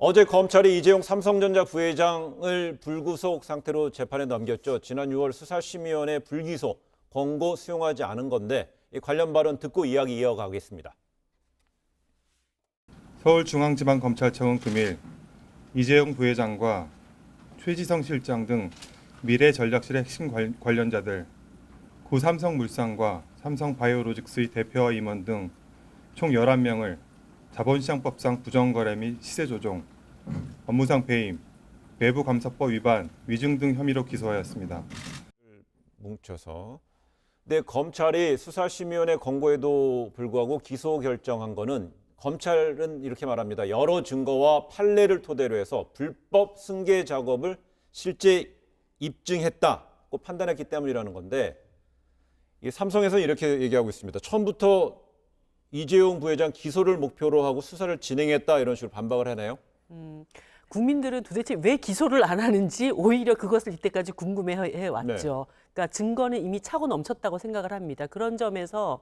어제 검찰이 이재용 삼성전자 부회장을 불구속 상태로 재판에 넘겼죠. 지난 6월 수사심의위원회 불기소 권고 수용하지 않은 건데 이 관련 발언 듣고 이야기 이어가겠습니다. 서울중앙지방검찰청은 금일 이재용 부회장과 최지성 실장 등 미래전략실의 핵심 관련자들, 구 삼성물산과 삼성바이오로직스의 대표와 임원 등 총 11명을 자본시장법상 부정거래 및 시세조종, 업무상 배임, 외부감사법 위반, 위증 등 혐의로 기소하였습니다. 뭉쳐서. 근데 검찰이 수사심의위원회 권고에도 불구하고 기소 결정한 거는 검찰은 이렇게 말합니다. 여러 증거와 판례를 토대로 해서 불법 승계 작업을 실제 입증했다고 판단했기 때문이라는 건데 삼성에서는 이렇게 얘기하고 있습니다. 처음부터 이재용 부회장 기소를 목표로 하고 수사를 진행했다 이런 식으로 반박을 하네요. 국민들은 도대체 왜 기소를 안 하는지 오히려 그것을 이때까지 궁금해해 왔죠. 네. 그러니까 증거는 이미 차고 넘쳤다고 생각을 합니다. 그런 점에서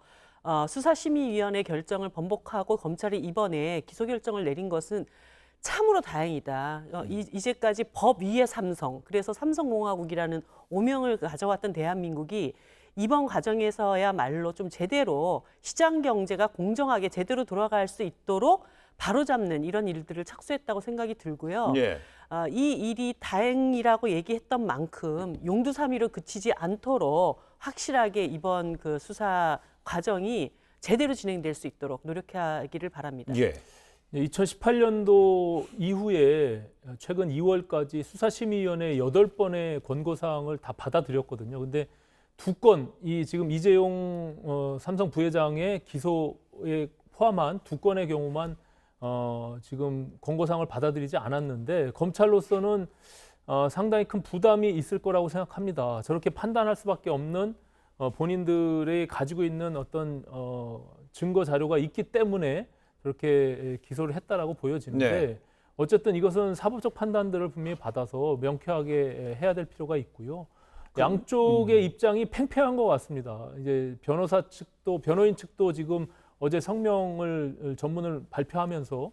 수사심의위원회 결정을 번복하고 검찰이 이번에 기소 결정을 내린 것은 참으로 다행이다. 이제까지 법 위의 삼성, 그래서 삼성공화국이라는 오명을 가져왔던 대한민국이 이번 과정에서야말로 좀 제대로 시장 경제가 공정하게 제대로 돌아갈 수 있도록 바로잡는 이런 일들을 착수했다고 생각이 들고요. 예. 이 일이 다행이라고 얘기했던 만큼 용두사미로 그치지 않도록 확실하게 이번 그 수사 과정이 제대로 진행될 수 있도록 노력하기를 바랍니다. 예. 2018년도 이후에 최근 2월까지 수사심의위원회 8번의 권고사항을 다 받아들였거든요. 근데 2건, 지금 이재용 삼성 부회장의 기소에 포함한 2건의 경우만 지금 권고사항을 받아들이지 않았는데 검찰로서는 상당히 큰 부담이 있을 거라고 생각합니다. 저렇게 판단할 수밖에 없는 본인들이 가지고 있는 어떤 증거 자료가 있기 때문에 저렇게 기소를 했다라고 보여지는데 네. 어쨌든 이것은 사법적 판단들을 분명히 받아서 명쾌하게 해야 될 필요가 있고요. 양쪽의 입장이 팽팽한 것 같습니다. 이제 변호인 측도 지금 어제 성명을 전문을 발표하면서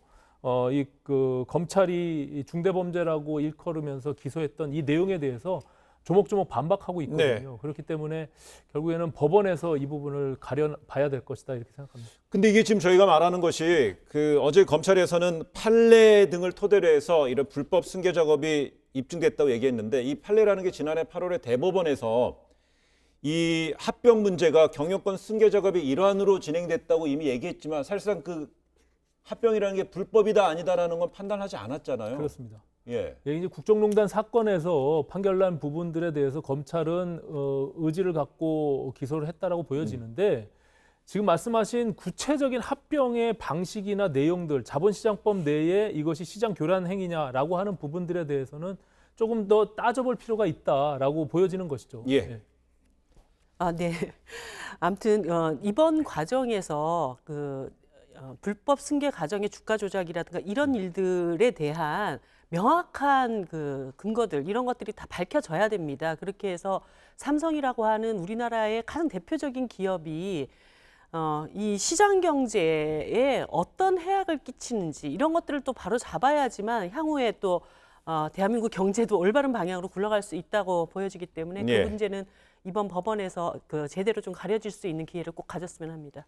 그 검찰이 중대범죄라고 일컬으면서 기소했던 이 내용에 대해서 조목조목 반박하고 있거든요. 네. 그렇기 때문에 결국에는 법원에서 이 부분을 가려봐야 될 것이다 이렇게 생각합니다. 근데 이게 지금 저희가 말하는 것이 어제 검찰에서는 판례 등을 토대로 해서 이런 불법 승계 작업이 입증됐다고 얘기했는데 이 판례라는 게 지난해 8월에 대법원에서 이 합병 문제가 경영권 승계 작업의 일환으로 진행됐다고 이미 얘기했지만 사실상 그 합병이라는 게 불법이다 아니다라는 건 판단하지 않았잖아요. 그렇습니다. 예. 이제 국정농단 사건에서 판결난 부분들에 대해서 검찰은 의지를 갖고 기소를 했다라고 보여지는데 지금 말씀하신 구체적인 합병의 방식이나 내용들, 자본시장법 내에 이것이 시장 교란 행위냐라고 하는 부분들에 대해서는 조금 더 따져볼 필요가 있다라고 보여지는 것이죠. 예. 네. 네. 아무튼 이번 과정에서 불법 승계 과정의 주가 조작이라든가 이런 일들에 대한 명확한 그 근거들 이런 것들이 다 밝혀져야 됩니다. 그렇게 해서 삼성이라고 하는 우리나라의 가장 대표적인 기업이 이 시장 경제에 어떤 해악을 끼치는지 이런 것들을 또 바로 잡아야지만 향후에 또 대한민국 경제도 올바른 방향으로 굴러갈 수 있다고 보여지기 때문에 예. 그 문제는 이번 법원에서 제대로 좀 가려질 수 있는 기회를 꼭 가졌으면 합니다.